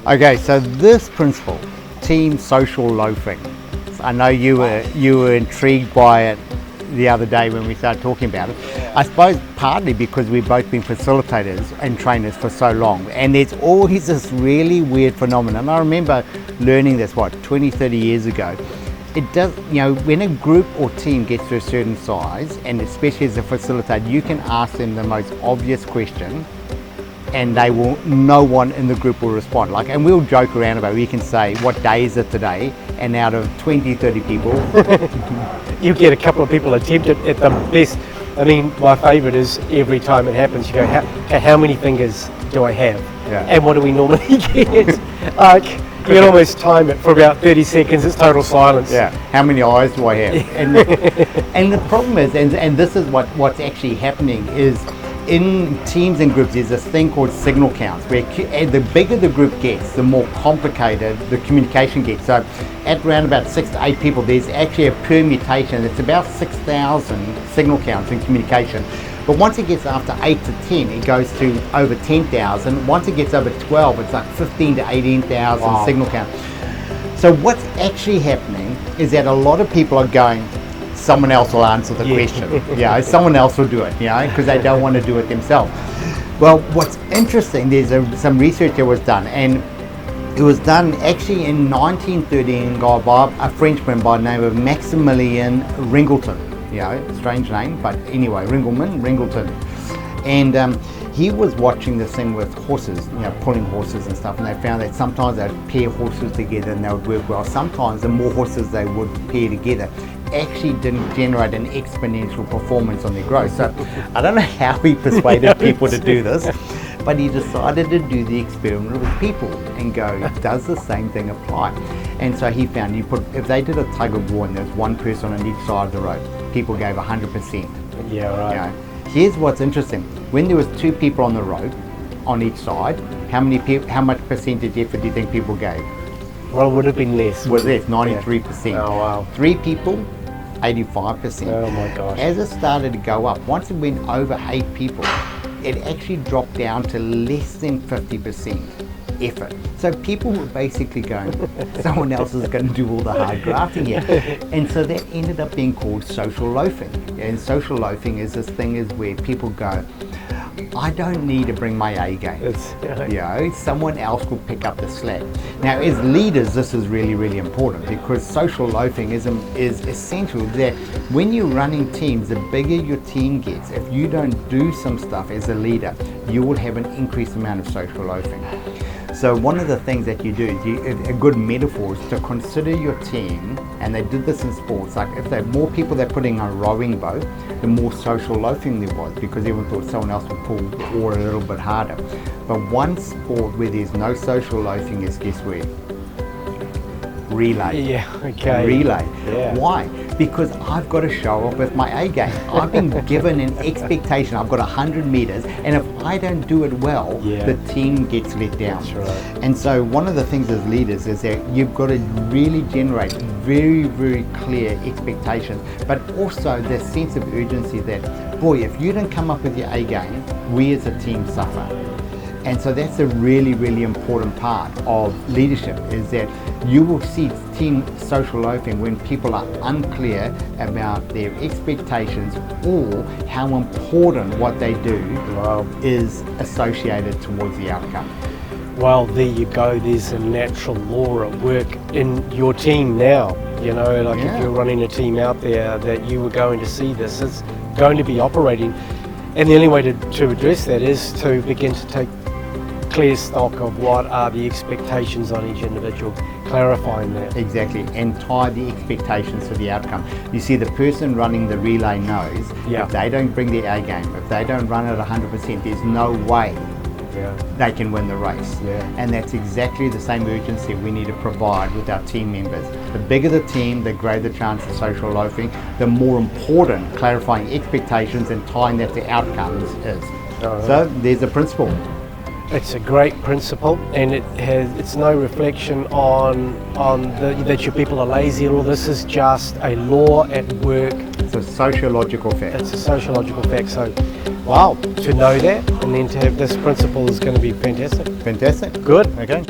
Okay, so this principle, team social loafing, I know you were intrigued by it the other day when we started talking about it. I suppose partly because we've both been facilitators and trainers for so long, and there's always this really weird phenomenon. I remember learning this 20, 30 years ago. It does, when a group or team gets to a certain size, and especially as a facilitator, you can ask them the most obvious question and no one in the group will respond. And we'll joke around about it. We can say, what day is it today? And out of 20, 30 people, you get a couple of people attempt it at the best. I mean, my favourite is every time it happens, you go, how many fingers do I have? Yeah. And what do we normally get? You can almost time it for about 30 seconds, it's total silence. Yeah. How many eyes do I have? And the problem is, and this is what's actually happening, is in teams and groups there's this thing called signal counts, where the bigger the group gets, the more complicated the communication gets. So at around about 6 to 8 people, there's actually a permutation. It's about 6,000 signal counts in communication. But once it gets after 8 to 10, it goes to over 10,000. Once it gets over 12, it's like 15 to 18,000 signal counts. So what's actually happening is that a lot of people are going, someone else will answer the question. Someone else will do it, because they don't want to do it themselves. Well, what's interesting, there's some research that was done, and it was done actually in 1913 by a Frenchman by the name of Maximilien Ringleton. Strange name, but anyway, Ringleton. And he was watching this thing with horses, pulling horses and stuff, and they found that sometimes they'd pair horses together and they would work well. Sometimes the more horses they would pair together actually didn't generate an exponential performance on their growth. So I don't know how he persuaded people to do this, but he decided to do the experiment with people and go, does the same thing apply? And so he found if they did a tug of war and there's one person on each side of the rope, people gave 100%. Yeah, right. Here's what's interesting. When there was 2 people on the rope on each side, how much percentage effort do you think people gave? Well, it would have been less. Was less, 93%. Yeah. Oh, wow. 3 people, 85%. Oh my gosh. As it started to go up, once it went over 8 people, it actually dropped down to less than 50% effort. So people were basically going, someone else is going to do all the hard grafting here. And so that ended up being called social loafing. And social loafing is this thing is where people go, I don't need to bring my A game. Someone else will pick up the slack. Now, as leaders, this is really, really important, because social loafing is essential. That when you're running teams, the bigger your team gets, if you don't do some stuff as a leader, you will have an increased amount of social loafing. So one of the things that you do, a good metaphor is to consider your team, and they did this in sports, like if there are more people they're putting on a rowing boat, the more social loafing there was, because everyone thought someone else would pull the oar a little bit harder. But one sport where there's no social loafing is, guess where? Relay. Yeah, okay. Relay. Yeah. Why? Because I've got to show up with my A game. I've been given an expectation. I've got 100 meters, and if I don't do it well, the team gets let down. That's right. And so one of the things as leaders is that you've got to really generate very, very clear expectations, but also the sense of urgency that, boy, if you don't come up with your A game, we as a team suffer. And so that's a really, really important part of leadership, is that you will see team social loafing when people are unclear about their expectations or how important what they do is associated towards the outcome. Well, there you go. There's a natural law at work in your team now. If you're running a team out there, that you were going to see this, it's going to be operating. And the only way to address that is to begin to take clear stock of what are the expectations on each individual, clarifying that. Exactly, and tie the expectations to the outcome. You see, the person running the relay knows if they don't bring their A game, if they don't run at 100%, there's no way they can win the race. And that's exactly the same urgency we need to provide with our team members. The bigger the team, the greater the chance of social loafing, the more important clarifying expectations and tying that to outcomes is. So there's a principle. It's a great principle, and it's no reflection on that your people are lazy at all. This is just a law at work. It's a sociological fact. It's a sociological fact. So, wow, to know that and then to have this principle is going to be fantastic. Fantastic. Good. Okay.